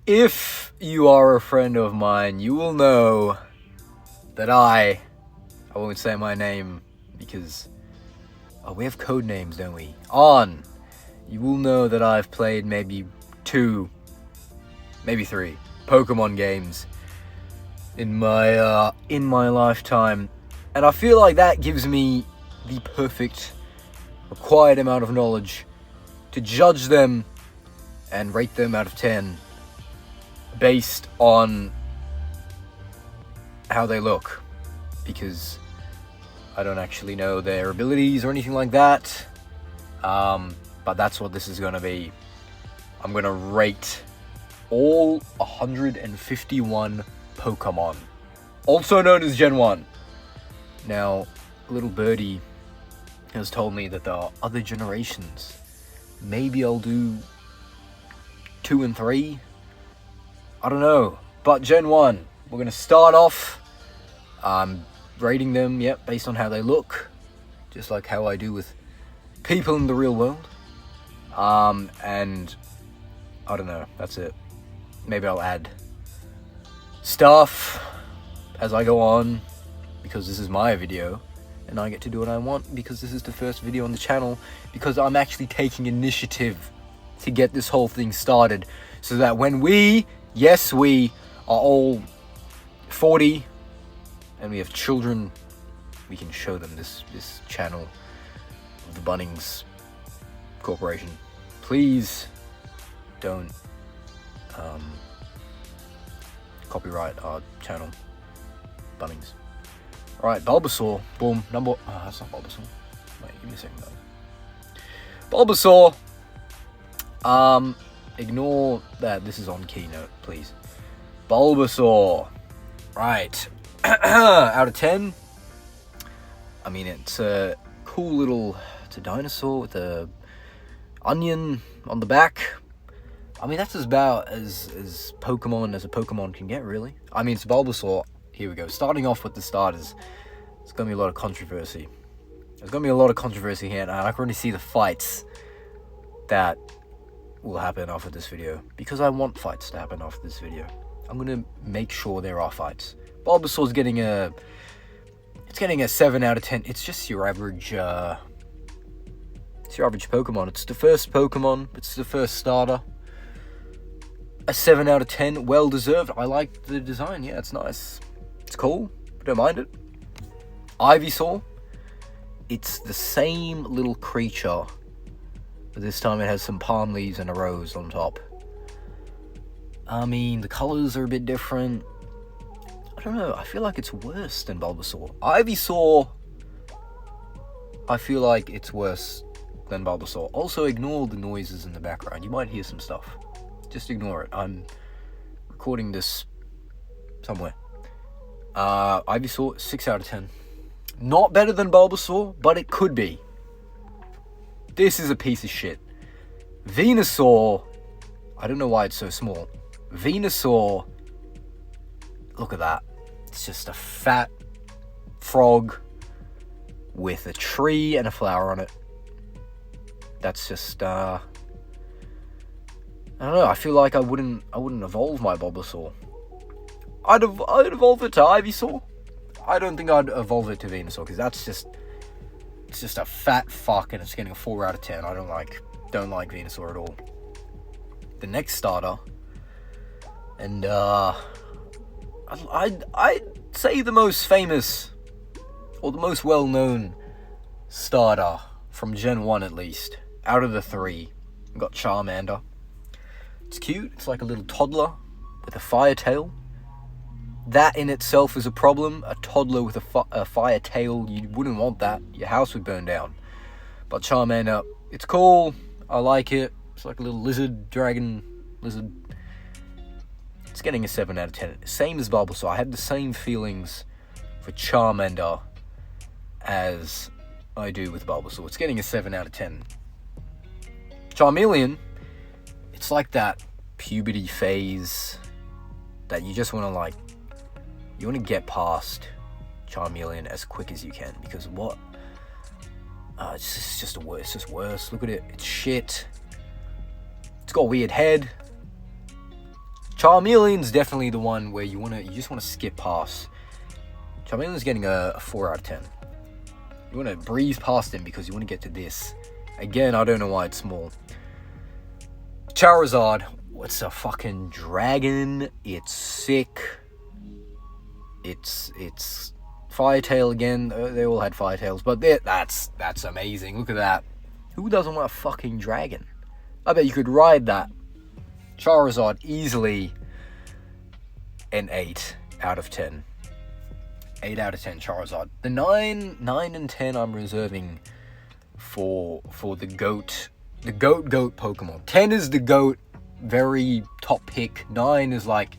If you are a friend of mine, you will know that I won't say my name because we have code names, don't we? Arn, you will know that I've played maybe 2, maybe 3 Pokemon games in my lifetime, and I feel like that gives me the perfect required amount of knowledge to judge them and rate them out of 10 based on how they look, because I don't actually know their abilities or anything like that, but that's what this is going to be. I'm going to rate all 151 Pokemon, also known as Gen 1. Now, little birdie has told me that there are other generations. Maybe I'll do 2 and 3. I don't know. But Gen 1, we're going to start off rating them, based on how they look. Just like how I do with people in the real world. And I don't know. That's it. Maybe I'll add stuff as I go on, because this is my video. And I get to do what I want because this is the first video on the channel. Because I'm actually taking initiative to get this whole thing started. So that when we are all 40 and we have children, we can show them this channel of the Bunnings Corporation. Please don't copyright our channel, Bunnings. Alright, Bulbasaur. Boom. That's not Bulbasaur. Wait, give me a second, guys. Bulbasaur. Ignore that this is on Keynote, please. Bulbasaur. Right. Out of 10. I mean, it's a cool little... It's a dinosaur with a onion on the back. I mean, that's about as Pokemon as a Pokemon can get, really. I mean, it's Bulbasaur. Here we go. Starting off with the starters. There's going to be a lot of controversy. There's going to be a lot of controversy here, and I can already see the fights that will happen after this video, because I want fights to happen after this video. I'm going to make sure there are fights. Bulbasaur's getting a 7 out of 10. It's just your average Pokemon. It's the first Pokemon. It's the first starter. A 7 out of 10. Well deserved. I like the design. Yeah, it's nice. It's cool. I don't mind it. Ivysaur. It's the same little creature, but this time it has some palm leaves and a rose on top. I mean, the colors are a bit different. I don't know. I feel like it's worse than Bulbasaur. Ivysaur, I feel like it's worse than Bulbasaur. Also, ignore the noises in the background. You might hear some stuff. Just ignore it. I'm recording this somewhere. Ivysaur, 6 out of 10. Not better than Bulbasaur, but it could be. This is a piece of shit. Venusaur, I don't know why it's so small. Venusaur, look at that. It's just a fat frog with a tree and a flower on it. That's just, I don't know, I feel like I wouldn't evolve my Bulbasaur. I'd evolve it to Ivysaur. I don't think I'd evolve it to Venusaur, because it's just a fat fuck, and it's getting a 4 out of 10. I don't like Venusaur at all. The next starter, and I'd say the most famous, or the most well-known starter from Gen 1 at least, out of the 3, we've got Charmander. It's cute. It's like a little toddler with a fire tail. That in itself is a problem. A toddler with a fire tail, you wouldn't want that. Your house would burn down. But Charmander, it's cool. I like it. It's like a little dragon lizard. It's getting a 7 out of 10. Same as Bulbasaur. I had the same feelings for Charmander as I do with Bulbasaur. It's getting a 7 out of 10. Charmeleon, it's like that puberty phase that you just want to you want to get past Charmeleon as quick as you can, because what? It's just worse. It's just worse. Look at it. It's shit. It's got a weird head. Charmeleon's definitely the one where you just wanna skip past. Charmeleon's getting a 4 out of 10. You wanna breeze past him because you wanna get to this. Again, I don't know why it's small. Charizard, what's a fucking dragon? It's sick. It's Firetail again. They all had Firetails, but that's amazing. Look at that. Who doesn't want a fucking dragon? I bet you could ride that. Charizard easily an 8 out of 10. 8 out of 10 Charizard. The 9 and 10 I'm reserving for the GOAT Pokemon. 10 is the GOAT, very top pick. 9 is like,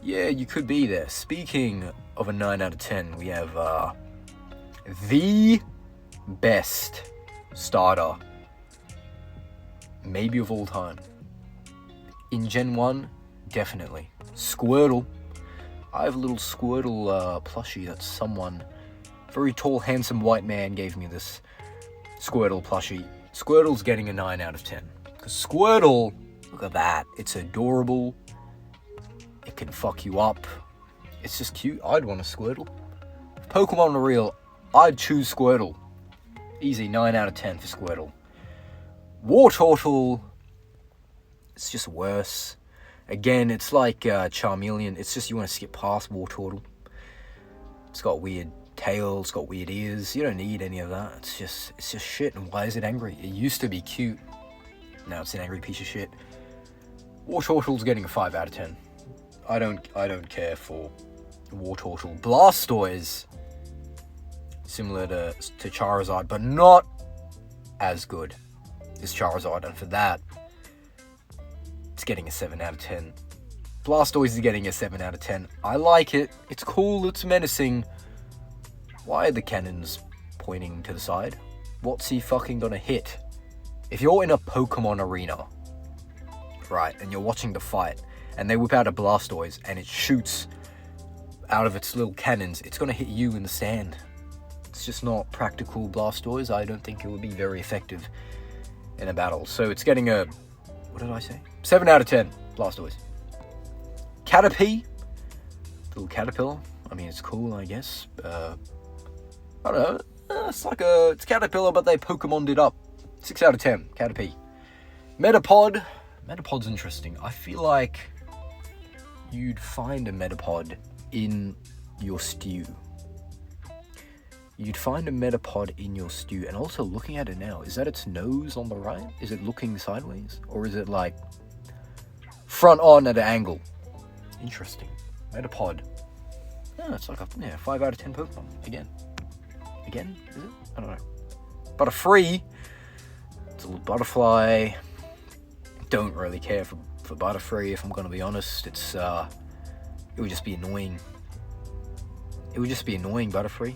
yeah, you could be there. Speaking of a 9 out of 10, we have the best starter maybe of all time. In Gen 1, definitely. Squirtle. I have a little Squirtle plushie that someone, very tall, handsome white man gave me this Squirtle plushie. Squirtle's getting a 9 out of 10. Because Squirtle, look at that. It's adorable. It can fuck you up. It's just cute. I'd want a Squirtle. If Pokemon are real, I'd choose Squirtle. Easy, 9 out of 10 for Squirtle. Wartortle, it's just worse. Again, it's like Charmeleon. It's just you want to skip past Wartortle. It's got weird tail, it's got weird ears. You don't need any of that. It's just shit. And why is it angry? It used to be cute. Now it's an angry piece of shit. Wartortle's getting a 5 out of 10. I don't care for Wartortle. Blastoise, similar to Charizard, but not as good as Charizard, and for that, it's getting a 7 out of 10. Blastoise is getting a 7 out of 10. I like it. It's cool. It's menacing. Why are the cannons pointing to the side? What's he fucking gonna hit? If you're in a Pokemon arena, right, and you're watching the fight, and they whip out a Blastoise, and it shoots out of its little cannons, it's gonna hit you in the stand. It's just not practical Blastoise. I don't think it would be very effective in a battle. So it's getting a, what did I say? 7 out of 10, Blastoise. Caterpie, little caterpillar. I mean, it's cool, I guess. I don't know. It's Caterpillar, but they Pokemoned it up. 6 out of 10, Caterpie. Metapod. Metapod's interesting. I feel like you'd find a Metapod in your stew. You'd find a Metapod in your stew. And also looking at it now, is that its nose on the right? Is it looking sideways? Or is it like front on at an angle? Interesting. Metapod. Yeah, it's like a 5 out of 10 Pokemon. Again? Is it? I don't know. Butterfree. It's a little butterfly. Don't really care for Butterfree, if I'm going to be honest. It would just be annoying. It would just be annoying, Butterfree.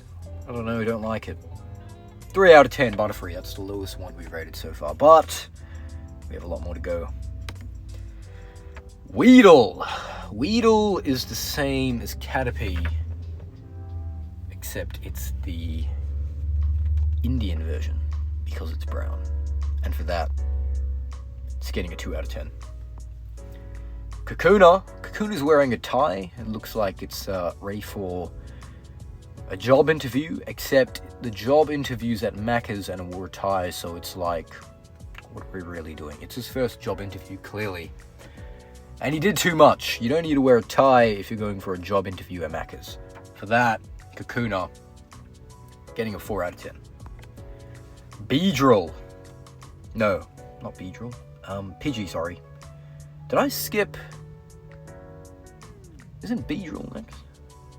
I don't know, I don't like it. 3 out of 10, Butterfree. That's the lowest one we've rated so far, but we have a lot more to go. Weedle. Weedle is the same as Caterpie, except it's the Indian version, because it's brown. And for that, it's getting a 2 out of 10. Kakuna. Kakuna's wearing a tie. It looks like it's ready for a job interview, except the job interview's at Macca's and it wore a tie, so it's like, what are we really doing? It's his first job interview, clearly. And he did too much. You don't need to wear a tie if you're going for a job interview at Macca's. For that, Kakuna getting a 4 out of 10. Beedrill. No, not Beedrill. Pidgey, sorry. Did I skip? Isn't Beedrill next?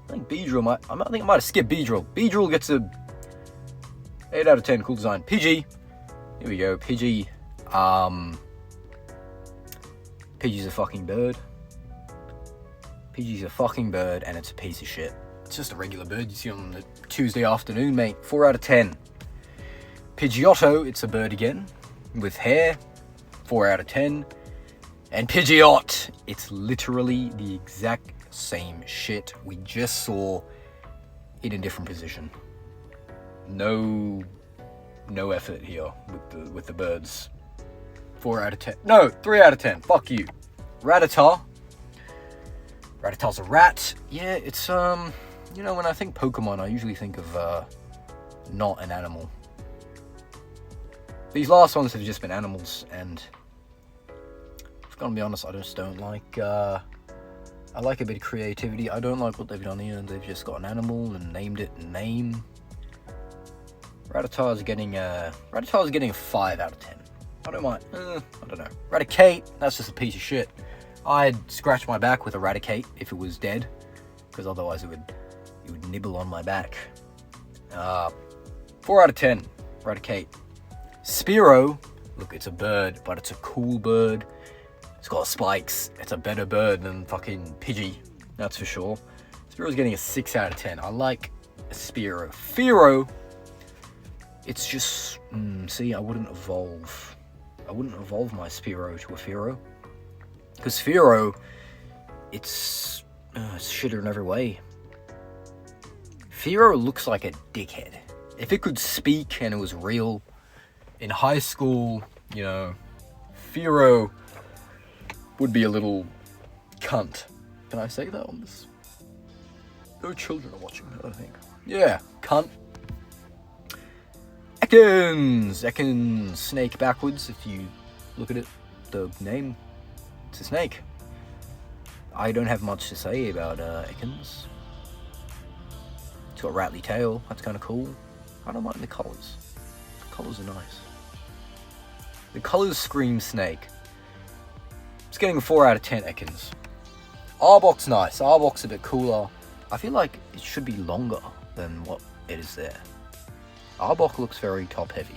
I think Beedrill I think I might have skipped Beedrill. Beedrill gets a 8 out of 10, cool design. Pidgey. Here we go, Pidgey. Pidgey's a fucking bird. Pidgey's a fucking bird and it's a piece of shit. It's just a regular bird you see on the Tuesday afternoon, mate. 4 out of 10. Pidgeotto, it's a bird again, with hair. 4 out of 10. And Pidgeot, it's literally the exact same shit we just saw in a different position. No effort here with the birds. 4 out of 10. No, 3 out of 10. Fuck you. Rattata. Rattata's a rat. Yeah, it's, you know, when I think Pokemon, I usually think of, not an animal. These last ones have just been animals, and I've got to be honest, I just don't like, I like a bit of creativity. I don't like what they've done here. They've just got an animal and named it name. Rattata's getting a 5 out of 10. I don't mind. I don't know. Raticate, that's just a piece of shit. I'd scratch my back with Eradicate if it was dead, because otherwise it would nibble on my back. 4 out of 10. Eradicate. Spearow, look, it's a bird, but it's a cool bird. It's got spikes. It's a better bird than fucking Pidgey, that's for sure. Spearow's getting a 6 out of 10. I like Spearow. Fearow, it's just, see, I wouldn't evolve my Spearow to a Fearow. Because Fearow, it's shitter in every way. Fearow looks like a dickhead. If it could speak and it was real, in high school, you know, Fearow would be a little cunt. Can I say that on this? No children are watching that, I think. Yeah, cunt. Ekans, snake backwards, if you look at it, the name. It's a snake. I don't have much to say about Ekans. It's got a rattly tail. That's kind of cool. I don't mind the colours. The colours are nice. The colours scream snake. It's getting a 4 out of 10 Ekans. Arbok's nice. Arbok's a bit cooler. I feel like it should be longer than what it is there. Arbok looks very top heavy.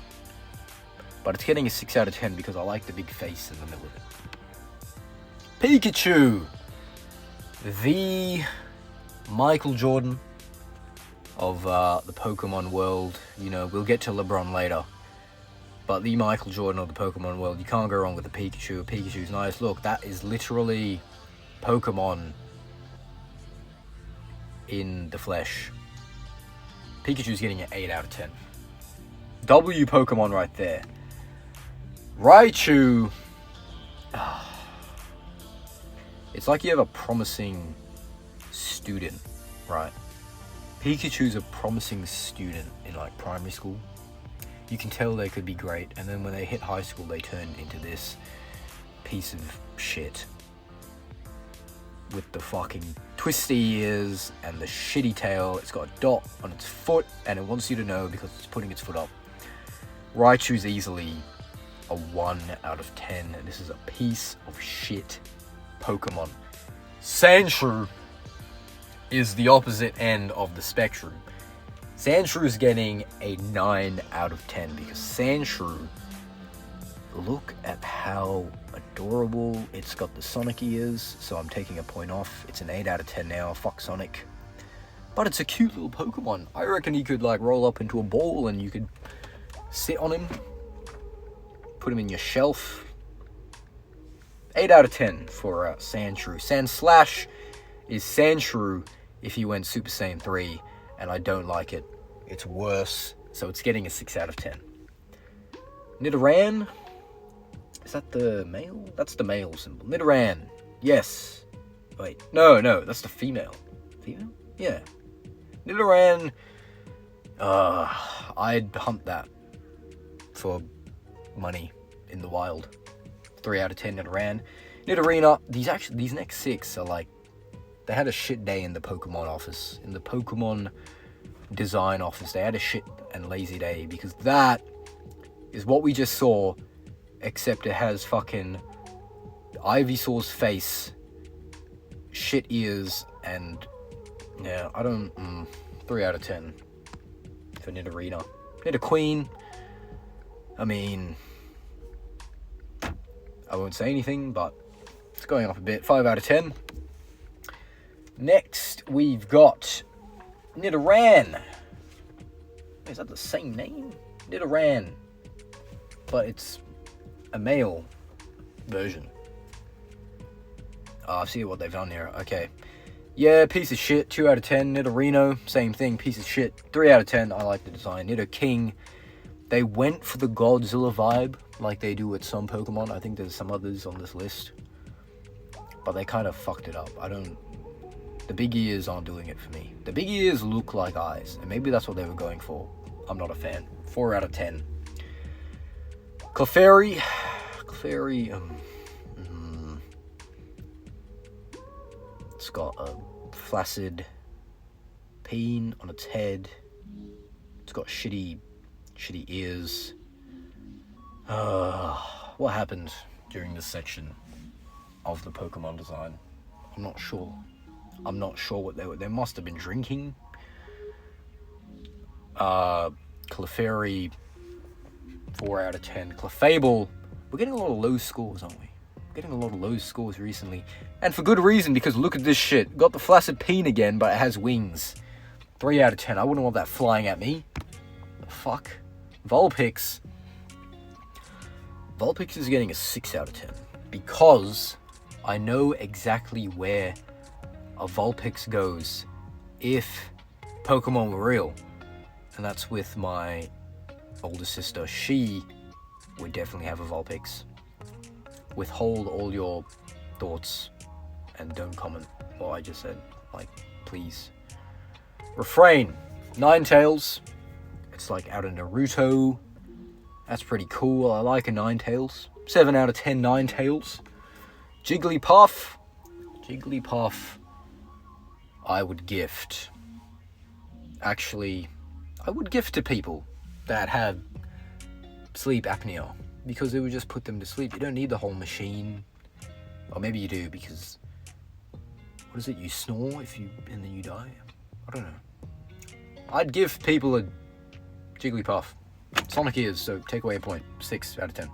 But it's getting a 6 out of 10 because I like the big face in the middle of it. Pikachu, the Michael Jordan of the Pokemon world. You know, we'll get to LeBron later, but the Michael Jordan of the Pokemon world. You can't go wrong with the Pikachu. Pikachu's nice. Look, that is literally Pokemon in the flesh. Pikachu's getting an 8 out of 10. W Pokemon right there. Raichu. It's like you have a promising student, right? Pikachu's a promising student in like primary school. You can tell they could be great, and then when they hit high school, they turn into this piece of shit with the fucking twisty ears and the shitty tail. It's got a dot on its foot, and it wants you to know because it's putting its foot up. Raichu's easily a 1 out of 10. This is a piece of shit Pokemon. Sandshrew is the opposite end of the spectrum. Sandshrew is getting a 9 out of 10 because Sandshrew, look at how adorable. It's got the Sonic ears, so I'm taking a point off. It's an 8 out of 10 now. Fuck Sonic. But it's a cute little Pokemon. I reckon he could like roll up into a ball and you could sit on him, put him in your shelf. 8 out of 10 for Sandshrew. Sandslash is Sandshrew if he went Super Saiyan 3, and I don't like it. It's worse, so it's getting a 6 out of 10. Nidoran, is that the male? That's the male symbol. Nidoran, yes. Wait, no, that's the female. Female? Yeah. Nidoran, I'd hunt that for money in the wild. 3 out of 10 Nidoran. Nidorina, these next 6 are like, they had a shit day in the Pokemon office. In the Pokemon design office, they had a shit and lazy day because that is what we just saw, except it has fucking Ivysaur's face, shit ears, and yeah, I don't, 3 out of 10 for Nidorina. Nidoqueen, I mean, I won't say anything, but it's going up a bit. 5 out of 10. Next, we've got Nidoran. Is that the same name? Nidoran. But it's a male version. I see what they've done here. Okay. Yeah, piece of shit. 2 out of 10. Nidorino, same thing. Piece of shit. 3 out of 10. I like the design. Nidoking. They went for the Godzilla vibe, like they do with some Pokemon. I think there's some others on this list, but they kind of fucked it up. I don't The big ears aren't doing it for me. The big ears look like eyes, and maybe that's what they were going for. I'm not a fan. 4 out of 10. Clefairy, it's got a flaccid peen on its head. It's got shitty ears. What happened during this section of the Pokemon design? I'm not sure. I'm not sure what they must have been drinking. Clefairy, 4 out of 10. Clefable, we're getting a lot of low scores, aren't we? We're getting a lot of low scores recently. And for good reason, because look at this shit. Got the flaccid peen again, but it has wings. 3 out of 10. I wouldn't want that flying at me. The fuck? Vulpix. Vulpix is getting a 6 out of 10. Because I know exactly where a Vulpix goes if Pokemon were real. And that's with my older sister. She would definitely have a Vulpix. Withhold all your thoughts and don't comment what I just said. Like, please. Refrain. Ninetales. It's like out of Naruto. That's pretty cool. I like a Ninetales. 7 out of 10 Ninetales. Jigglypuff. Jigglypuff I would gift. Actually, I would gift to people that have sleep apnea, because it would just put them to sleep. You don't need the whole machine. Or maybe you do, because what is it? You snore and then you die? I don't know. I'd give people a Jigglypuff. Sonic ears, so take away a point. 6 out of 10.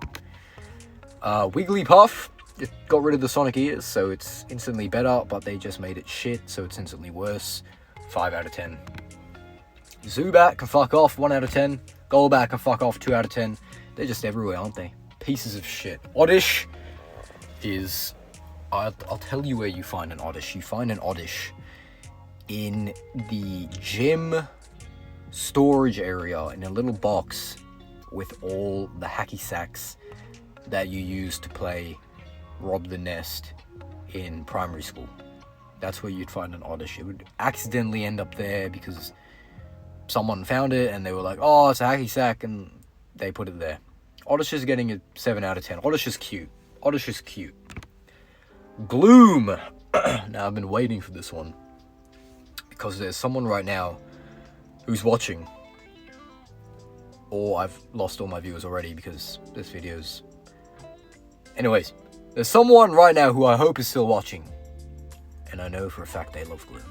Wigglypuff. It got rid of the Sonic ears, so it's instantly better, but they just made it shit, so it's instantly worse. 5 out of 10. Zubat can fuck off. 1 out of 10. Golbat can fuck off. 2 out of 10. They're just everywhere, aren't they? Pieces of shit. Oddish is... I'll tell you where you find an Oddish. You find an Oddish in the gym storage area in a little box with all the hacky sacks that you use to play Rob the Nest in primary school. That's where you'd find an Oddish. It would accidentally end up there because someone found it and they were like, oh, it's a hacky sack, and they put it there. Oddish is getting a 7 out of 10. Oddish is cute. Oddish is cute. Gloom. Now, I've been waiting for this one because there's someone right now who's watching, or I've lost all my viewers already because this video's... Anyways, there's someone right now who I hope is still watching, and I know for a fact they love Gloom,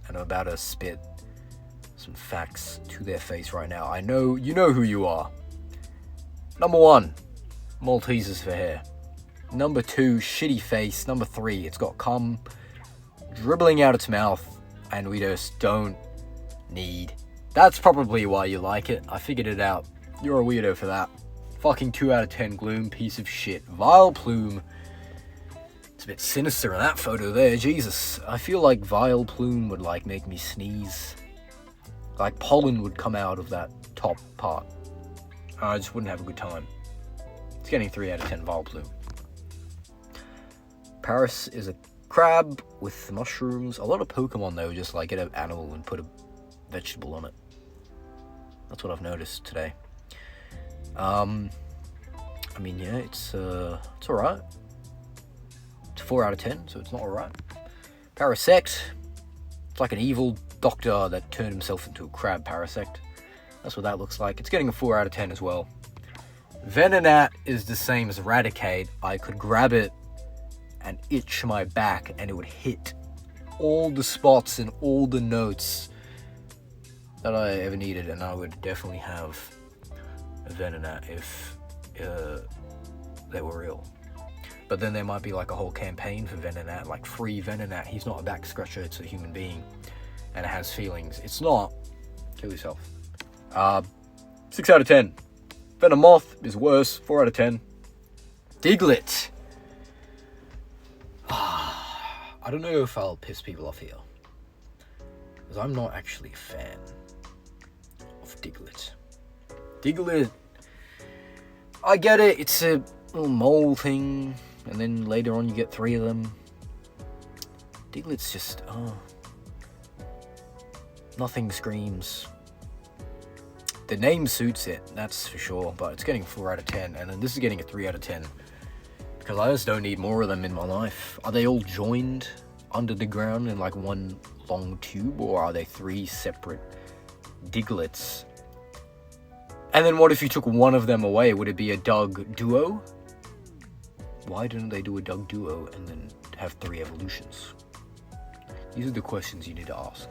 and I'm about to spit some facts to their face right now. I know you know who you are. Number 1, Maltesers for hair. Number 2, shitty face. Number 3, it's got cum dribbling out its mouth, and we just don't need. That's probably why you like it. I figured it out. You're a weirdo for that. Fucking 2 out of 10 Gloom, piece of shit. Vileplume. It's a bit sinister in that photo there. Jesus. I feel like Vileplume would like make me sneeze. Like pollen would come out of that top part. I just wouldn't have a good time. It's getting 3 out of 10 Vileplume. Paris is a crab with mushrooms. A lot of Pokemon though just like get an animal and put a vegetable on it. That's what I've noticed today. I mean, yeah, it's alright. It's 4 out of 10, so it's not alright. Parasect. It's like an evil doctor that turned himself into a crab. Parasect. That's what that looks like. It's getting a 4 out of 10 as well. Venonat is the same as Raticate. I could grab it and itch my back and it would hit all the spots and all the notes that I ever needed, and I would definitely have a Venonat if they were real. But then there might be like a whole campaign for Venonat, like free Venonat. He's not a back scratcher, it's a human being and it has feelings. It's not. Kill yourself. 6 out of 10. Venomoth is worse. 4 out of 10. Diglett. I don't know if I'll piss people off here, because I'm not actually a fan of Diglett. Diglett, I get it, it's a little mole thing, and then later on you get 3 of them. Diglett's just, Nothing screams. The name suits it, that's for sure, but it's getting 4 out of 10, and then this is getting a 3 out of 10. Because I just don't need more of them in my life. Are they all joined under the ground in like one long tube, or are they 3 separate Digletts? And then what if you took one of them away? Would it be a Doug duo? Why didn't they do a Doug duo and then have 3 evolutions? These are the questions you need to ask.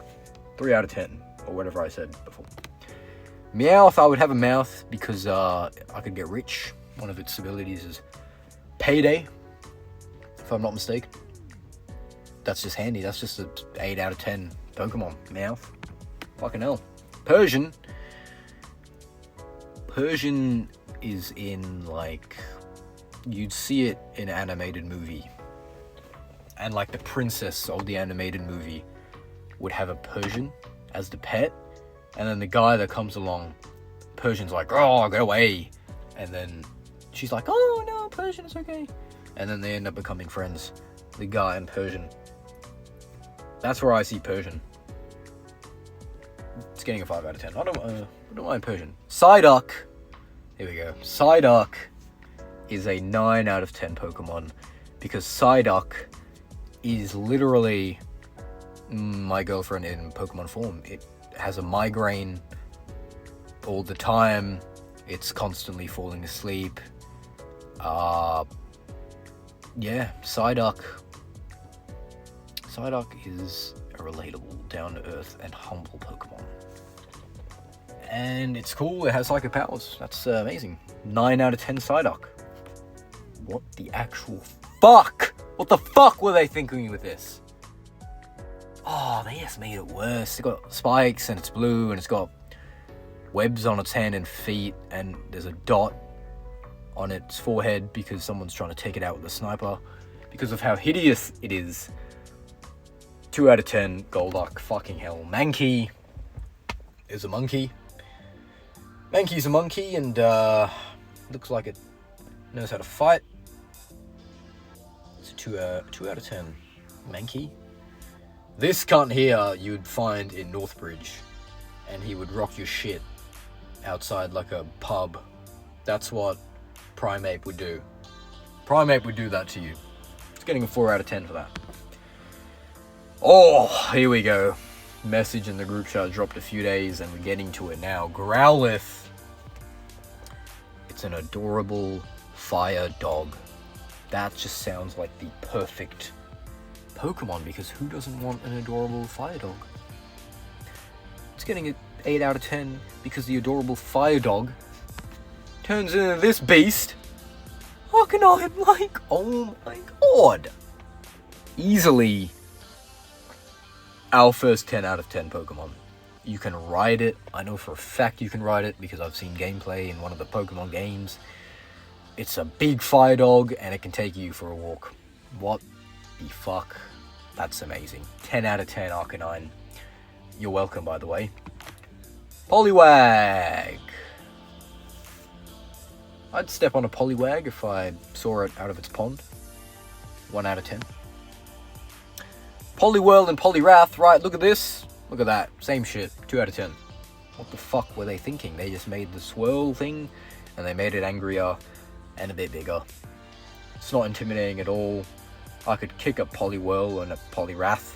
3 out of 10, or whatever I said before. Meowth, I would have a Mouth because I could get rich. One of its abilities is Payday, if I'm not mistaken. That's just handy. That's just an 8 out of 10 Pokemon. Meowth. Fucking hell. Persian is in, like, you'd see it in an animated movie. And, like, the princess of the animated movie would have a Persian as the pet. And then the guy that comes along, Persian's like, oh, go away. And then she's like, oh, no, Persian, it's okay. And then they end up becoming friends. The guy and Persian. That's where I see Persian. It's getting a 5 out of 10. I don't mind Persian. Psyduck. Here we go. Psyduck is a 9 out of 10 Pokemon. Because Psyduck is literally my girlfriend in Pokemon form. It has a migraine all the time. It's constantly falling asleep. Yeah, Psyduck. Psyduck is a relatable, down-to-earth, and humble Pokemon. And it's cool, it has psychic powers. That's amazing. 9 out of 10 Psyduck. What the actual fuck? What the fuck were they thinking with this? Oh, they just made it worse. It's got spikes, and it's blue, and it's got webs on its hand and feet, and there's a dot on its forehead because someone's trying to take it out with a sniper because of how hideous it is. 2 out of 10 Golduck. Fucking hell. Mankey is a monkey. Mankey's a monkey, and looks like it knows how to fight. It's a 2 out of 10 Mankey. This cunt here you'd find in Northbridge, and he would rock your shit outside like a pub. That's what Primeape would do. Primeape would do that to you. It's getting a 4 out of 10 for that. Oh, here we go. Message in the group chat dropped a few days, and we're getting to it now. Growlithe. It's an adorable fire dog. That just sounds like the perfect Pokemon, because who doesn't want an adorable fire dog? It's getting an 8 out of 10 because the adorable fire dog turns into this beast. Arcanine, like, oh my god. Easily our first 10 out of 10 Pokemon. You can ride it. I know for a fact you can ride it because I've seen gameplay in one of the Pokemon games. It's a big fire dog, and it can take you for a walk. What the fuck? That's amazing. 10 out of 10 Arcanine. You're welcome, by the way. Poliwag. I'd step on a Poliwag if I saw it out of its pond. 1 out of 10. Poliwhirl and Poliwrath, right, look at this. Look at that, same shit, 2 out of 10. What the fuck were they thinking? They just made the swirl thing, and they made it angrier and a bit bigger. It's not intimidating at all. I could kick a Poliwhirl and a Poliwrath.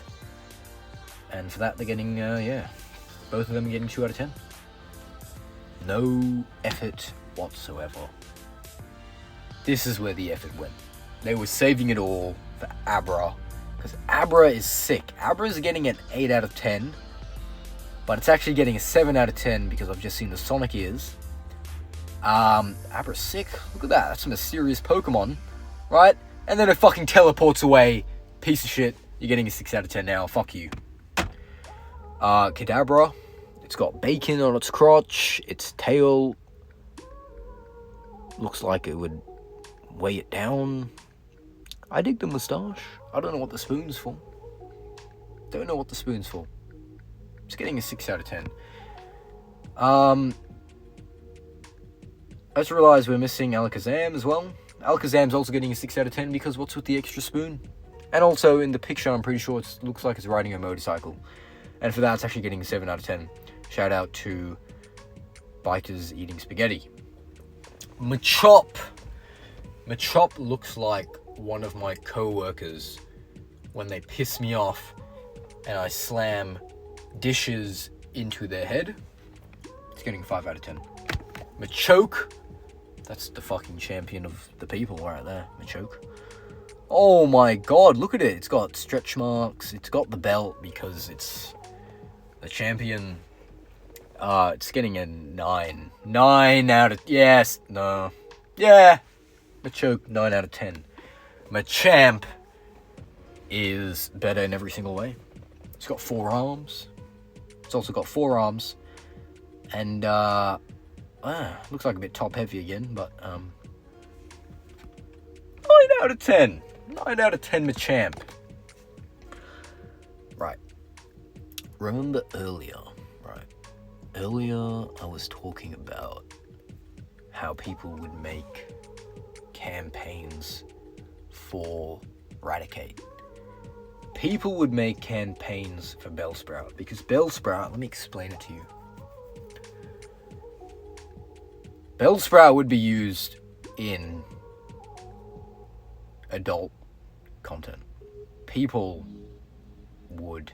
And for that, they're getting, yeah, both of them are getting 2 out of 10. No effort whatsoever. This is where the effort went. They were saving it all for Abra. Because Abra is sick. Abra is getting an 8 out of 10. But it's actually getting a 7 out of 10 because I've just seen the Sonic ears. Abra's sick. Look at that. That's a mysterious Pokemon. Right? And then it fucking teleports away. Piece of shit. You're getting a 6 out of 10 now. Fuck you. Kadabra. It's got bacon on its crotch. Its tail looks like it would weigh it down. I dig the moustache. I don't know what the spoon's for. Don't know what the spoon's for. It's getting a 6 out of 10. I just realised we're missing Alakazam as well. Alakazam's also getting a 6 out of 10 because what's with the extra spoon? And also in the picture, I'm pretty sure it looks like it's riding a motorcycle. And for that, it's actually getting a 7 out of 10. Shout out to Biters Eating Spaghetti. Machop. Machop looks like one of my co-workers when they piss me off and I slam dishes into their head. It's getting 5 out of 10. Machoke. That's the fucking champion of the people right there. Machoke. Oh my god, look at it. It's got stretch marks. It's got the belt because it's the champion. It's getting a 9. 9 out of... Yes. No. Yeah. Machoke, 9 out of 10. Machamp is better in every single way. It's got 4 arms. It's also got 4 arms. And, looks like a bit top heavy again, but, 9 out of 10. 9 out of 10 Machamp. Right. Remember earlier, right? Earlier, I was talking about how people would make campaigns for Raticate. People would make campaigns for Bellsprout, because Bellsprout, let me explain it to you. Bellsprout would be used in adult content. People would,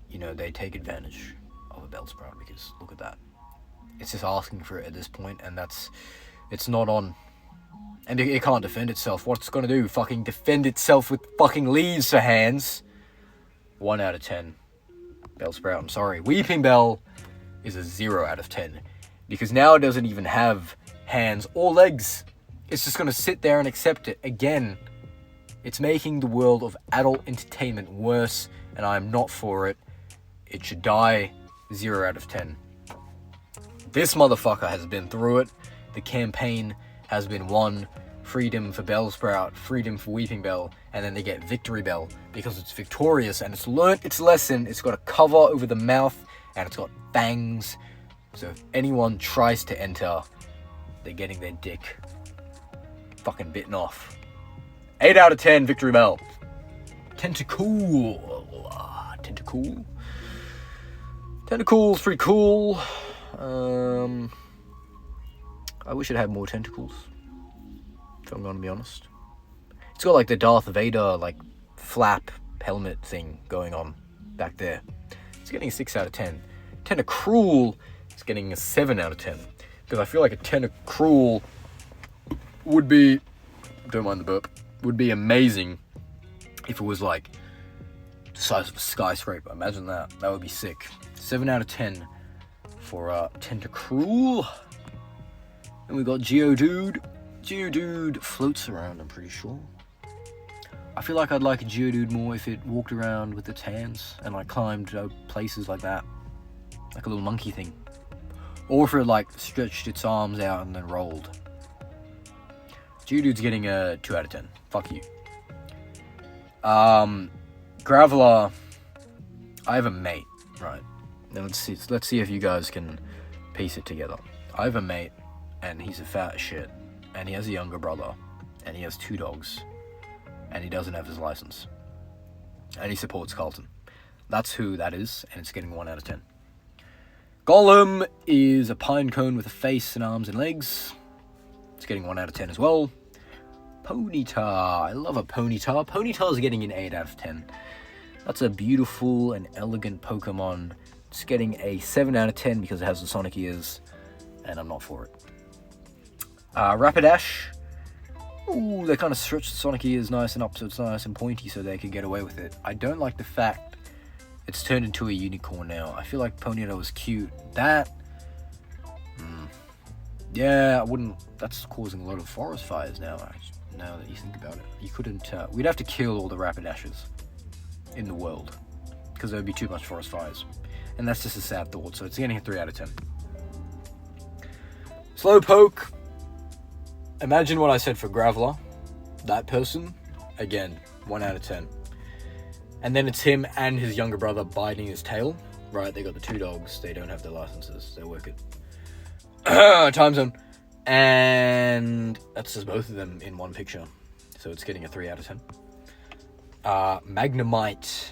they take advantage of a Bellsprout because look at that. It's just asking for it at this point, and it's not on. And it can't defend itself. What's it gonna do? Fucking defend itself with fucking leaves for hands? 1 out of 10. Bellsprout, I'm sorry. Weeping Bell is a 0 out of 10. Because now it doesn't even have hands or legs. It's just gonna sit there and accept it. Again, it's making the world of adult entertainment worse, and I'm not for it. It should die. 0 out of 10. This motherfucker has been through it. The campaign has been won. Freedom for Bellsprout, freedom for Weeping Bell, and then they get Victory Bell because it's victorious and it's learnt its lesson. It's got a cover over the mouth and it's got fangs. So if anyone tries to enter, they're getting their dick fucking bitten off. 8 out of 10 Victory Bell. Tentacool. Tentacool. Tentacool's pretty cool. I wish it had more tentacles, if I'm gonna be honest. It's got like the Darth Vader like flap helmet thing going on back there. It's getting a 6 out of 10. Tentacruel is getting a 7 out of 10. Because I feel like a Tentacruel would be, don't mind the burp, would be amazing if it was like the size of a skyscraper. Imagine that. That would be sick. 7 out of 10 for Tentacruel. And we got Geodude. Geodude floats around, I'm pretty sure. I feel like I'd like a Geodude more if it walked around with its hands and like climbed places like that. Like a little monkey thing. Or if it like stretched its arms out and then rolled. Geodude's getting a 2 out of 10. Fuck you. Graveler. I have a mate, right? Now let's see if you guys can piece it together. I have a mate, and he's a fat shit, and he has a younger brother, and he has 2 dogs, and he doesn't have his license, and he supports Carlton. That's who that is, and it's getting 1 out of 10. Golem is a pine cone with a face and arms and legs. It's getting 1 out of 10 as well. Ponyta. I love a Ponyta. Ponyta's getting an 8 out of 10. That's a beautiful and elegant Pokemon. It's getting a 7 out of 10 because it has the Sonic ears, and I'm not for it. Rapidash. Ooh, they kind of stretch the Sonic ears nice and up so it's nice and pointy so they can get away with it. I don't like the fact it's turned into a unicorn now. I feel like Ponyta was cute. That... yeah, I wouldn't... That's causing a lot of forest fires now that you think about it. You couldn't... we'd have to kill all the Rapidashes in the world because there would be too much forest fires. And that's just a sad thought, so it's getting a 3 out of 10. Slowpoke. Imagine what I said for Graveler. That person, again, 1 out of 10. And then it's him and his younger brother biting his tail. Right, they got the 2 dogs. They don't have their licenses. They work it. Time zone. And that's just both of them in one picture. So it's getting a 3 out of 10. Magnemite.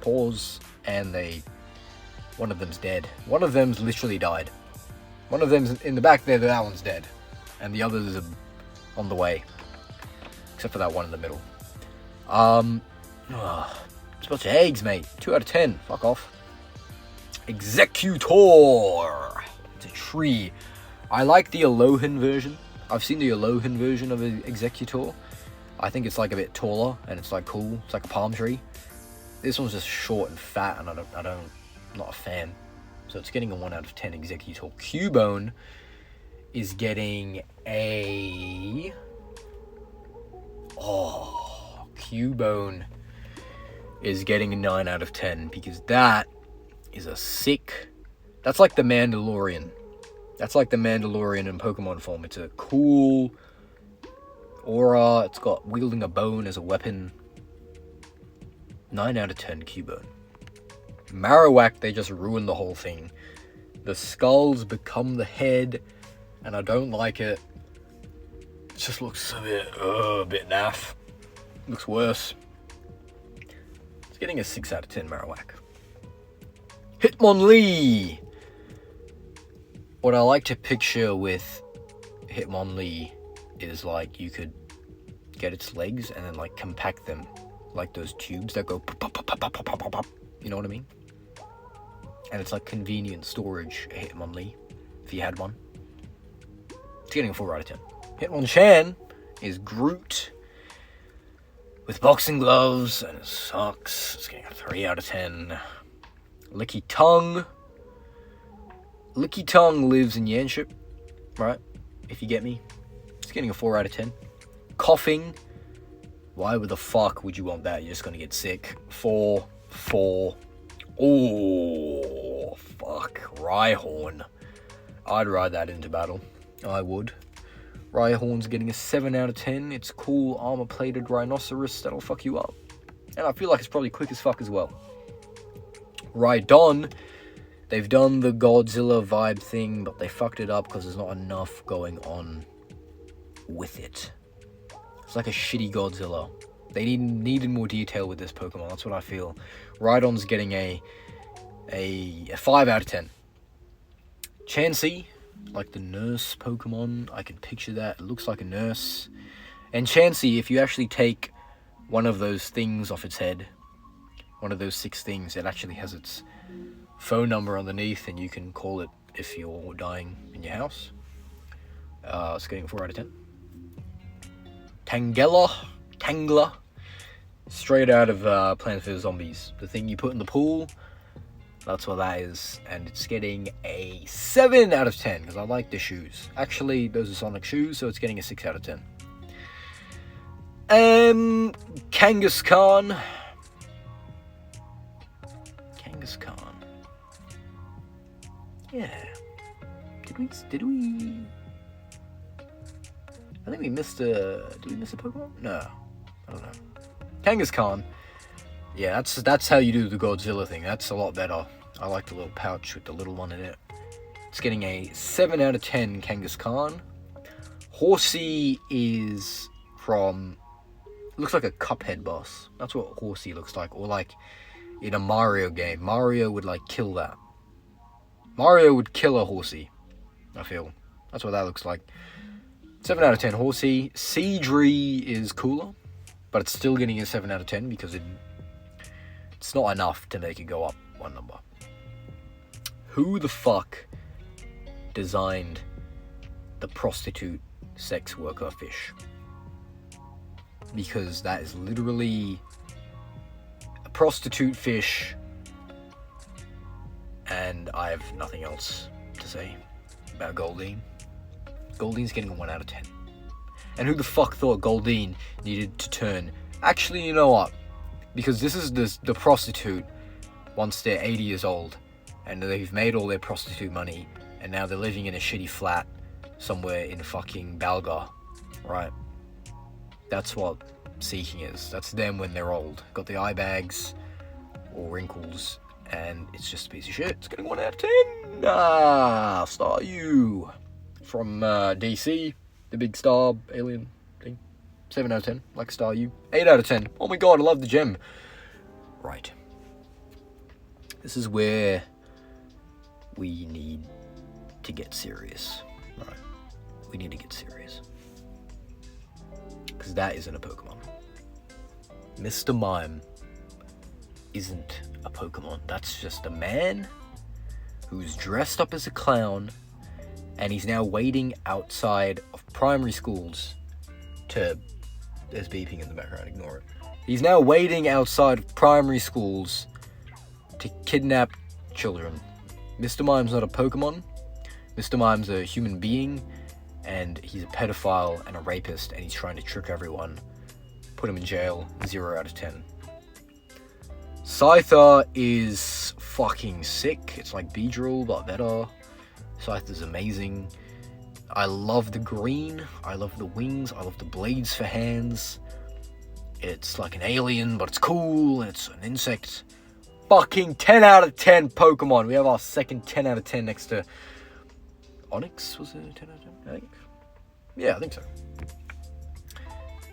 paws, and one of them's dead. One of them's literally died. One of them's in the back there, that one's dead. And the others are on the way. Except for that one in the middle. It's a bunch of eggs, mate. 2 out of 10. Fuck off. Executor. It's a tree. I like the Alohan version. I've seen the Alohan version of an Executor. I think it's like a bit taller and it's like cool. It's like a palm tree. This one's just short and fat, and I'm not a fan. So it's getting a 1 out of 10 Executor. Cubone is getting a... Cubone is getting a 9 out of 10 because that is a sick... That's like the Mandalorian. That's like the Mandalorian in Pokemon form. It's a cool aura. It's got wielding a bone as a weapon. 9 out of 10 Cubone. Marowak, they just ruined the whole thing. The skulls become the head, and I don't like it. It just looks a bit naff. Looks worse. It's getting a 6 out of 10 Marowak. Hitmonlee! What I like to picture with Hitmonlee is like you could get its legs and then like compact them like those tubes that go pop, pop, pop, pop, pop, pop, pop. You know what I mean? And it's like convenient storage, a Hitmonlee, if you had one. It's getting a 4 out of 10. Hitmonchan is Groot with boxing gloves and it sucks. It's getting a 3 out of 10. Licky Tongue. Licky Tongue lives in Yanship, right? If you get me. It's getting a 4 out of 10. Coughing. Why the fuck would you want that? You're just gonna get sick. 4. Oh, fuck. Rhyhorn. I'd ride that into battle. I would. Rhyhorn's getting a 7 out of 10. It's cool armor-plated rhinoceros that'll fuck you up. And I feel like it's probably quick as fuck as well. Rhydon. They've done the Godzilla vibe thing, but they fucked it up because there's not enough going on with it. It's like a shitty Godzilla. They needed more detail with this Pokemon. That's what I feel. Rhydon's getting a 5 out of 10. Chansey, like the nurse Pokemon. I can picture that. It looks like a nurse. And Chansey, if you actually take one of those things off its head, one of those 6 things, it actually has its phone number underneath, and you can call it if you're dying in your house. It's getting a 4 out of 10. Tangela, straight out of Plants vs. Zombies. The thing you put in the pool, that's what that is. And it's getting a 7 out of 10, because I like the shoes. Actually, those are Sonic shoes, so it's getting a 6 out of 10. Kangaskhan. Yeah. Did we? I think we missed a... Did we miss a Pokemon? No. I don't know. Kangaskhan. Yeah, that's how you do the Godzilla thing. That's a lot better. I like the little pouch with the little one in it. It's getting a 7 out of 10 Kangaskhan. Horsey is from... Looks like a Cuphead boss. That's what Horsey looks like. Or like in a Mario game. Mario would like kill that. Mario would kill a Horsey, I feel. That's what that looks like. 7 out of 10 Horsey. Seadree is cooler, but it's still getting a 7 out of 10 because it's not enough to make it go up one number. Who the fuck designed the prostitute sex worker fish? Because that is literally a prostitute fish, and I have nothing else to say about Goldeen. Goldene's getting a 1 out of 10. And who the fuck thought Goldeen needed to turn? Actually, you know what? Because this is the prostitute once they're 80 years old, and they've made all their prostitute money, and now they're living in a shitty flat somewhere in fucking Balga, right? That's what Seeking is. That's them when they're old. Got the eye bags or wrinkles, and it's just a piece of shit. It's getting 1 out of 10. Staryu from DC, the big star alien thing. 7 out of 10, like Staryu. 8 out of 10. Oh my god, I love the gem. Right. This is where we need to get serious. Right. We need to get serious. Because that isn't a Pokemon. Mr. Mime isn't a Pokemon. That's just a man who's dressed up as a clown, and he's now waiting outside of primary schools to... There's beeping in the background, ignore it. He's now waiting outside of primary schools to kidnap children. Mr. Mime's not a Pokemon. Mr. Mime's a human being, and he's a pedophile and a rapist, and he's trying to trick everyone. Put him in jail. 0 out of 10. Scyther is fucking sick. It's like Beedrill, but better. Scyther's amazing. I love the green. I love the wings. I love the blades for hands. It's like an alien, but it's cool, and it's an insect. Fucking 10 out of 10 Pokemon. We have our second 10 out of 10 next to... Onix? Was it a 10 out of 10? I think. Yeah, I think so.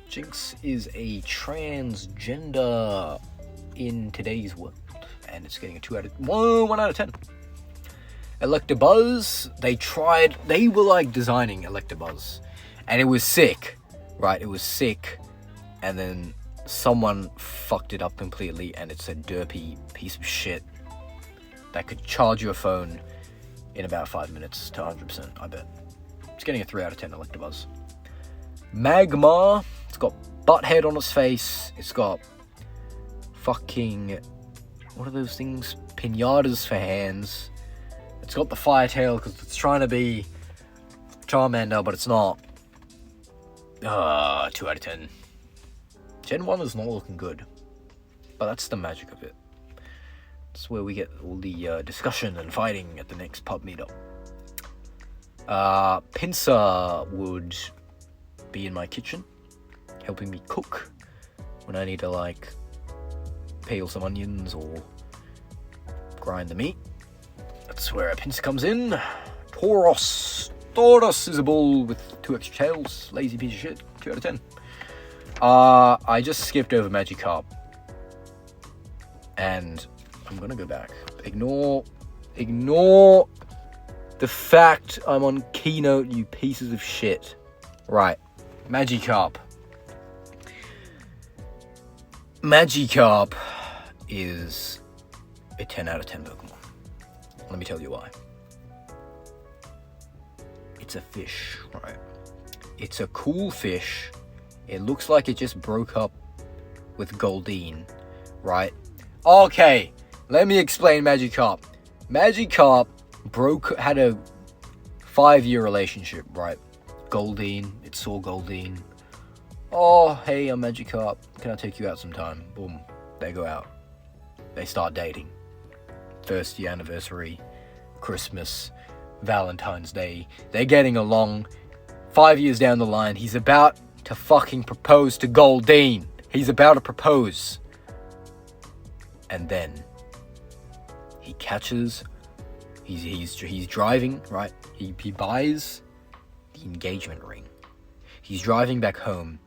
Jinx is a transgender in today's world, and it's getting a 1 out of 10. Electabuzz, they were like designing Electabuzz, and it was sick, right? It was sick, and then someone fucked it up completely, and it's a derpy piece of shit that could charge your phone in about 5 minutes to 100%, I bet. It's getting a 3 out of 10 Electabuzz. Magmar, it's got butthead on its face, it's got fucking, what are those things? Pinatas for hands. It's got the fire tail because it's trying to be Charmander, but it's not. 2 out of 10. Gen 1 is not looking good, but that's the magic of it. That's where we get all the discussion and fighting at the next pub meetup. Pinsir would be in my kitchen, helping me cook when I need to, like, peel some onions or grind the meat. That's where a Pinsir comes in. Tauros is a bull with 2 extra tails. Lazy piece of shit. 2 out of 10. I just skipped over Magikarp, and I'm gonna go back. Ignore the fact I'm on Keynote, you pieces of shit. Right, Magikarp. Magikarp is a 10 out of 10 Pokemon. Let me tell you why. It's a fish, right? It's a cool fish. It looks like it just broke up with Goldeen, right? Okay, let me explain Magikarp. Magikarp had a 5-year relationship, right? Goldeen, it saw Goldeen. Oh, hey, I'm Magikarp. Can I take you out sometime? Boom, they go out. They start dating. First year anniversary, Christmas, Valentine's Day. They're getting along. 5 years down the line, he's about to fucking propose to Goldeen. He's about to propose. And then he catches, he's driving, right? He buys the engagement ring. He's driving back home.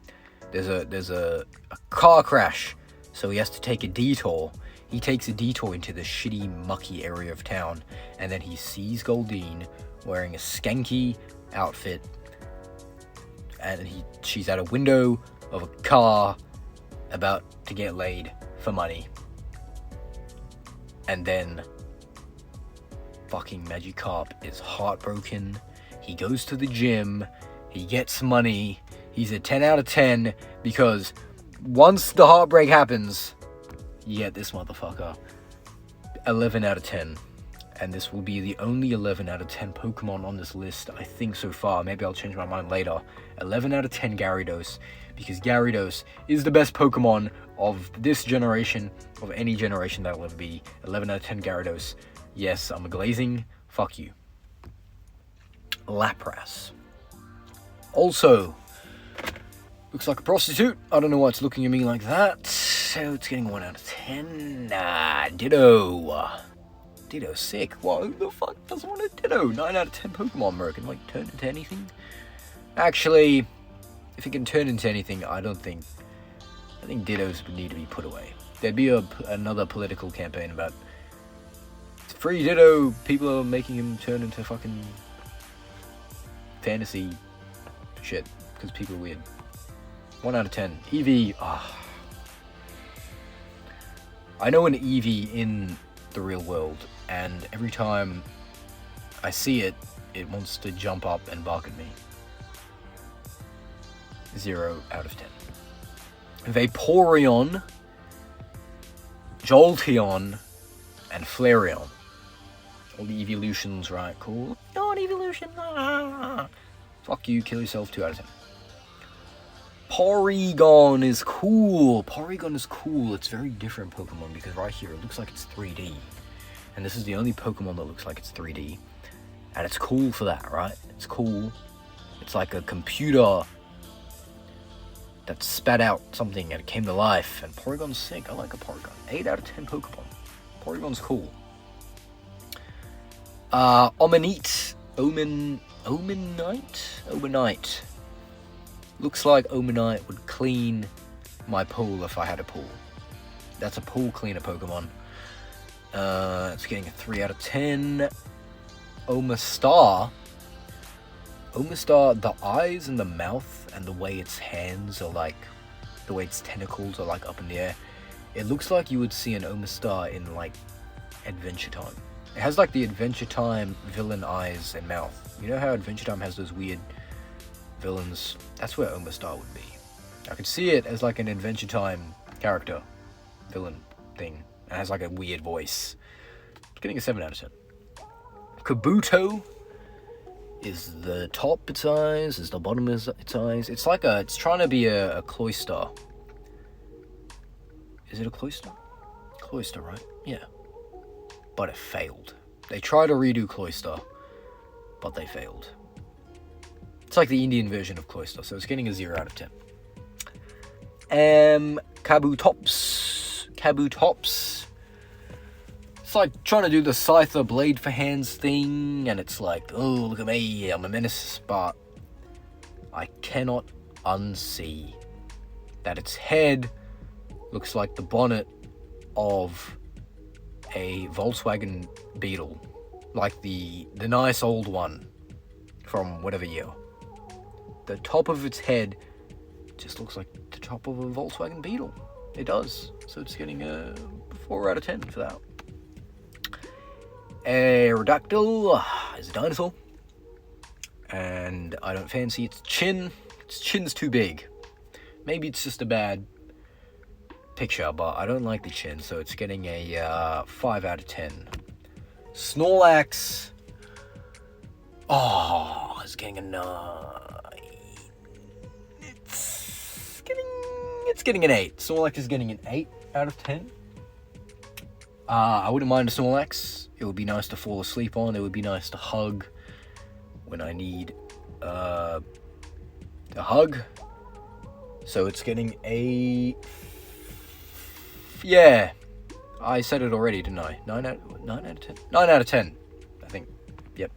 There's a car crash, so he has to take a detour. He takes a detour into the shitty, mucky area of town, and then he sees Goldeen wearing a skanky outfit, and she's at a window of a car about to get laid for money. And then fucking Magikarp is heartbroken. He goes to the gym, he gets money. He's a 10 out of 10 because once the heartbreak happens, you get this motherfucker. 11 out of 10. And this will be the only 11 out of 10 Pokemon on this list, I think, so far. Maybe I'll change my mind later. 11 out of 10 Gyarados, because Gyarados is the best Pokemon of this generation, of any generation that will ever be. 11 out of 10 Gyarados. Yes, I'm a glazing. Fuck you. Lapras. Also, looks like a prostitute. I don't know why it's looking at me like that. So it's getting 1 out of 10. Ditto. Ditto's sick. What? Who the fuck doesn't want a Ditto? 9 out of 10 Pokemon, bro. Can, like, turn into anything? Actually, if it can turn into anything, I think Dittos would need to be put away. There'd be another political campaign about Free Ditto, people are making him turn into fucking fantasy shit because people are weird. 1 out of 10. Eevee, I know an Eevee in the real world, and every time I see it, it wants to jump up and bark at me. 0 out of 10. Vaporeon, Jolteon, and Flareon. All the evolutions, right? Cool. Not evolution. Fuck you, kill yourself. 2 out of 10. Porygon is cool. Porygon is cool. It's very different Pokemon because right here it looks like it's 3D. And this is the only Pokemon that looks like it's 3D. And it's cool for that, right? It's cool. It's like a computer that spat out something and it came to life. And Porygon's sick. I like a Porygon. 8 out of 10 Pokemon. Porygon's cool. Omanite. Omanite. Looks like Omanite would clean my pool if I had a pool. That's a pool cleaner Pokemon. It's getting a 3 out of 10. Omastar, the eyes and the mouth and the way its hands are like, the way its tentacles are like up in the air. It looks like you would see an Omastar in like Adventure Time. It has like the Adventure Time villain eyes and mouth. You know how Adventure Time has those weird villains? That's where Omastar would be. I could see it as like an Adventure Time character, villain thing. It has like a weird voice. It's getting a 7 out of 10. Kabuto is the top its eyes, is the bottom is its eyes. It's like it's trying to be a cloister. Is it a cloister? Cloister, right? Yeah. But it failed. They tried to redo cloister, but they failed. It's like the Indian version of cloister, so it's getting a 0 out of 10. Kabutops. It's like trying to do the Scyther Blade for Hands thing, and it's like, oh, look at me, I'm a menace, but I cannot unsee that its head looks like the bonnet of a Volkswagen Beetle, like the nice old one from whatever year. The top of its head just looks like the top of a Volkswagen Beetle. It does. So it's getting a 4 out of 10 for that. Aerodactyl is a dinosaur. And I don't fancy its chin. Its chin's too big. Maybe it's just a bad picture, but I don't like the chin, so it's getting a 5 out of 10. Snorlax. Oh, it's getting a 9. It's getting an 8. Snorlax is getting an 8 out of 10. I wouldn't mind a Snorlax. It would be nice to fall asleep on. It would be nice to hug when I need a hug. So it's getting a... Yeah. I said it already, didn't I? 9 out of 10? 9 out of 10, I think. Yep.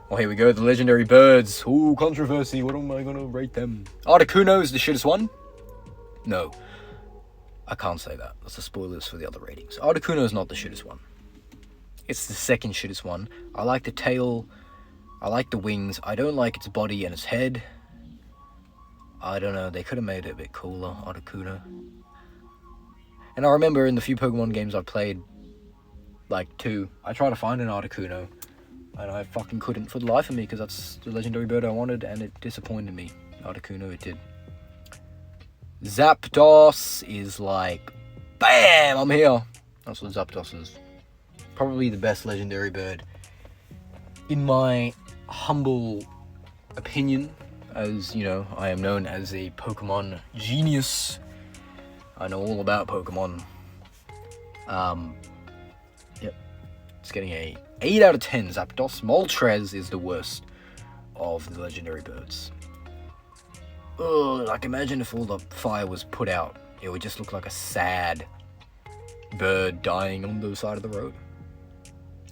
Well, here we go. The legendary birds. Ooh, controversy. What am I going to rate them? Articuno is the shittest one. No. I can't say that. That's the spoilers for the other ratings. Articuno is not the shittest one. It's the second shittest one. I like the tail. I like the wings. I don't like its body and its head. I don't know. They could have made it a bit cooler, Articuno. And I remember in the few Pokemon games I played, like 2, I tried to find an Articuno. And I fucking couldn't for the life of me, because that's the legendary bird I wanted, and it disappointed me. Articuno, it did. Zapdos is like, BAM! I'm here! That's what Zapdos is. Probably the best legendary bird. In my humble opinion, as, you know, I am known as a Pokemon genius. I know all about Pokemon. Yep. It's getting a 8 out of 10. Zapdos. Moltres is the worst of the legendary birds. Ugh, like imagine if all the fire was put out. It would just look like a sad bird dying on the side of the road.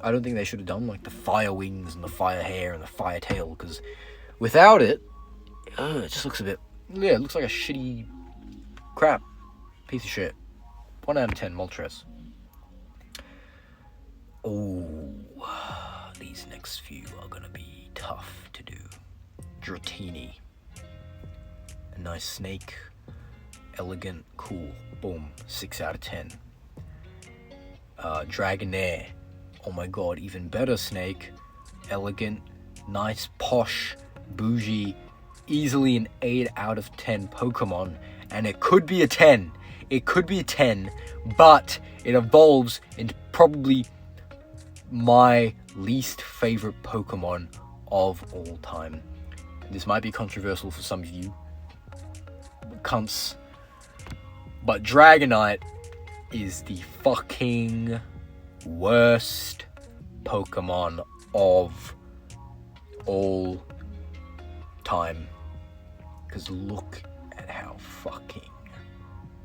I don't think they should have done like the fire wings and the fire hair and the fire tail, because without it, it just looks a bit, yeah, it looks like a shitty crap piece of shit. 1 out of 10, Moltres. Oh, next few are gonna be tough to do. Dratini. A nice snake. Elegant, cool. Boom. 6 out of 10. Dragonair. Oh my god, even better snake. Elegant, nice, posh, bougie. Easily an 8 out of 10 Pokemon. And it could be a 10. It could be a 10. But it evolves into probably my least favorite Pokemon of all time. This might be controversial for some of you cunts, but Dragonite is the fucking worst Pokemon of all time. Because look at how fucking...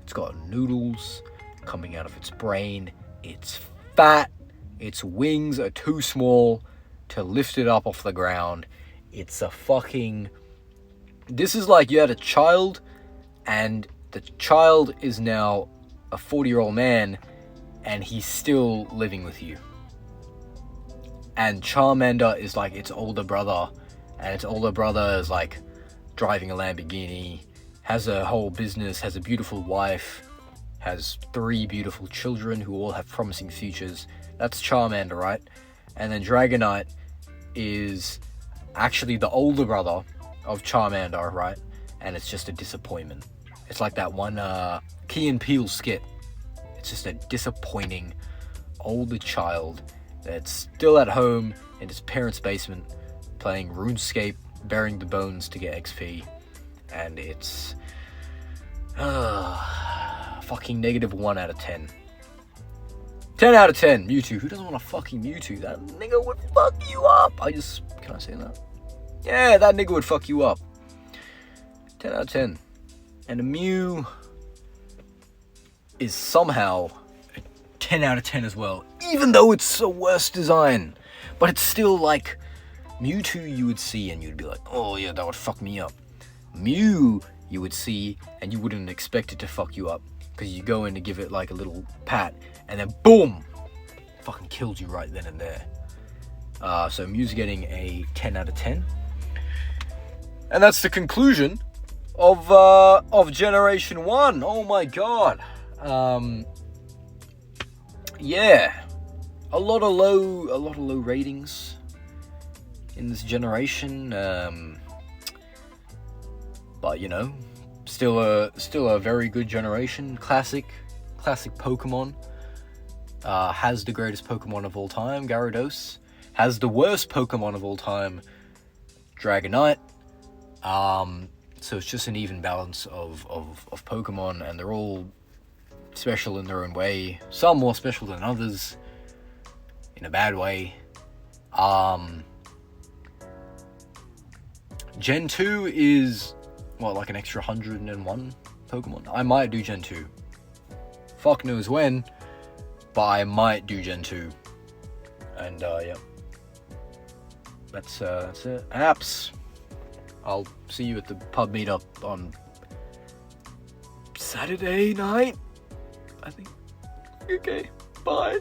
It's got noodles coming out of its brain. It's fat. Its wings are too small to lift it up off the ground. It's a fucking... This is like you had a child, and the child is now a 40-year-old man, and he's still living with you. And Charmander is like its older brother, and its older brother is like driving a Lamborghini, has a whole business, has a beautiful wife, has 3 beautiful children who all have promising futures. That's Charmander, right? And then Dragonite is actually the older brother of Charmander, right? And it's just a disappointment. It's like that one Key and Peele skit. It's just a disappointing older child that's still at home in his parents' basement playing RuneScape, burying the bones to get XP. And it's fucking -1 out of 10. 10 out of 10, Mewtwo. Who doesn't want a fucking Mewtwo? That nigga would fuck you up. Can I say that? Yeah, that nigga would fuck you up. 10 out of 10. And a Mew is somehow a 10 out of 10 as well. Even though it's a worse design. But it's still like Mewtwo you would see and you'd be like, oh yeah, that would fuck me up. Mew you would see and you wouldn't expect it to fuck you up. Because you go in to give it like a little pat, and then boom! Fucking killed you right then and there. So Mew's getting a 10 out of 10. And that's the conclusion of Generation 1. Oh my god. Yeah. A lot of low ratings in this generation. But you know, still a very good generation. Classic Pokemon. Has the greatest Pokemon of all time, Gyarados. Has the worst Pokemon of all time, Dragonite. So it's just an even balance of Pokemon, and they're all special in their own way. Some more special than others, in a bad way. Gen 2 is, like an extra 101 Pokemon? I might do Gen 2. Fuck knows when, but I might do Gen 2. And, yeah. That's it. Apps. I'll see you at the pub meetup on Saturday night, I think. Okay, bye.